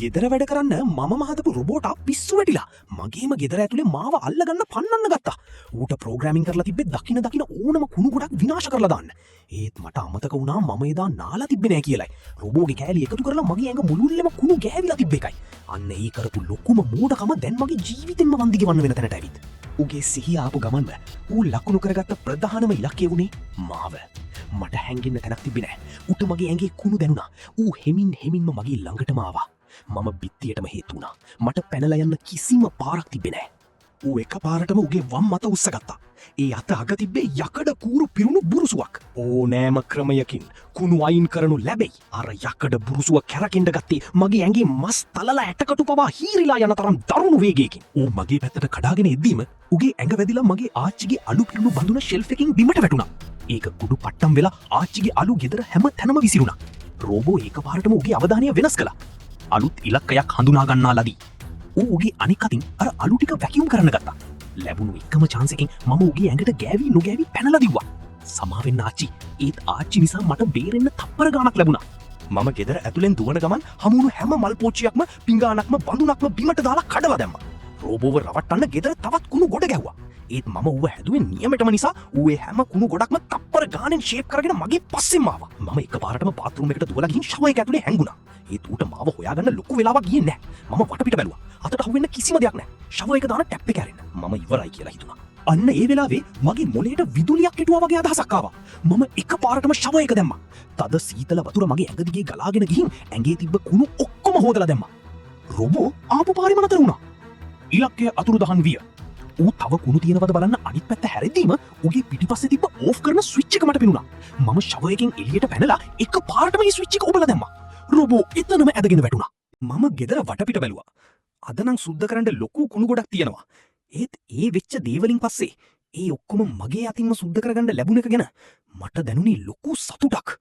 ගෙදර වැඩ කරන්න මම හදපු රොබෝට පිස්සු වැටිලා මගේම ගෙදර ඇතුලේ මාව අල්ලගන්න පන්නන්න ගත්තා. ඌට ප්‍රෝග්‍රෑමින් කරලා තිබ්බේ දකින ඕනම කුණු ගොඩක් විනාශ කරලා දාන්න. ඒත් මට අමතක වුණා මම එදා නාලා තිබ්බේ නෑ කියලායි. රොබෝගේ කෑලි එකතු කරලා මගේ ඇඟ මුළුල්ලෙම කුණු ගෑවිලා තිබ්බ එකයි. අන්න ඒ කරපු ලොකුම මෝඩකම දැන් මගේ ජීවිතෙන්ම වන්දි ගෙවන්න වෙන තැනට ඇවිත්. ඌගේ සිහිය ආපු ගමන්ම ඌ ලකුණු කරගත්ත ප්‍රධානම ඉලක්කය වුණේ මාව. මට හැංගෙන්න තැනක් තිබ්බේ නෑ. ඌට මගේ ඇඟේ කුණු දැනුණා. ඌ හෙමින්ම මගේ ළඟටම ආවා. මම බිත්තියටම හේතු වුණා. මට පැනලා යන්න කිසිම පාරක් තිබ්බේ නෑ. ඌ එකපාරටම උගේ වම් මත උස්සගත්තා. ඒ අත අග තිබ්බේ යකඩ කූරු පිරුණු බුරුසුවක්. ඕනෑම ක්‍රමයකින් කුණු අයින් කරනු ලැබෙයි. අර යකඩ බුරුසුව කැරකෙන්ඩ ගත්තේ මගේ ඇඟේ මස් තලලා ඇටකටු පවා හීරිලා යන තරම් දරුණු වේගයකින්. ඌ මගේ පැත්තට කඩාගෙන එද්දීම උගේ ඇඟ වැදිලා මගේ ආච්චිගේ අලු පිරුණු බඳුන ෂෙල්ෆ් එකකින් බිමට වැටුණා. ඒක කුඩු පට්ටම් වෙලා ආච්චිගේ අලු ගෙදර හැම තැනම විසිරුණා. රෝබෝ ඒකපාරටම උගේ අවධානය වෙනස් කළා. අලුත් ඉලක්කයක් හඳුනා ගන්නා ලදී. ඌ උගේ අනික් අතින් අර අලු ටික වැකියුම් කරන්න ගත්තා. ලැබුණු එකම chance එකෙන් මම උගේ ඇඟට ගෑවි නොගෑවි පැනලා දිව්වා. සමාවෙන්න ආච්චි. ඒත් ආච්චි නිසා මට බේරෙන්න තප්පර ගාණක් ලැබුණා. මම ගෙදර ඇතුලෙන් දුවන ගමන් හමුණු හැම මල් පෝච්චියක්ම පිඟානක්ම බඳුනක්ම බිමට දාලා කඩලා දැම්මා. රෝබෝව රවට්ටන්න ගෙදර තවත් කුණු ගොඩ ගැහුවා. ඒත් මම ඌව හැදුවේ නියමෙටම නිසා ඌ ඒ හැම කුණු ගොඩක්ම තප්පර ගානෙන් ෂේප් කරගෙන මගේ පස්සෙන්ම ආවා. මම එකපාරටම බාත්රූම් එකට දුවලා ගිහින් ෂවර් එක ඇතුලේ හැංගුණා. ඒත් ඌට මාව හොයාගන්න ලොකු වෙලාවක් ගියේ නැහැ. මම වටපිට බැලුවා. අතට අහුවෙන්න කිසිම දෙයක් නැහැ. ෂවර් එක දාන ටැප් එක ඇරෙන්න. මම ඉවරයි කියලා හිතුණා. අන්න ඒ වෙලාවේ මගේ මොළයට විදුලියක් හිටුවා වගේ අදහසක් ආවා. මම එකපාරටම ෂවර් එක දැම්මා. තද සීතල වතුර මගේ ඇඟ දිගේ ගලාගෙන ගිහින් ඇඟේ තිබ්බ කුණු ඔක්කොම හොදලා දැම්මා. රොබෝ ආපු පාරෙම නතර වුණා. ඉලක්කය අතුරුදහන් විය. ඌ තව කුණු තියෙනවද බලන්න අනිත් පැත්ත හැරෙද්දීම ඌගේ පිටිපස්සේ තිබ්බ ඕෆ් කරන ස්විච් එක මට පෙනුණා. මම ෂවර් එකෙන් එළියට පැනලා එකපාරටම මේ ස්විච් එක ඔබලා දැම්මා. රොබෝ එතනම ඇදගෙන වැටුණා. මම ගෙදර වටපිට බැලුවා. අද නම් සුද්ධ කරන්න ලොකු කුණු ගොඩක් තියෙනවා. ඒත් ඒ වෙච්ච දේවලින් පස්සේ ඒ ඔක්කොම මගේ අතින්ම සුද්ධ කරගන්න ලැබුණ එක ගැන මට දැනුනේ ලොකු සතුටක්.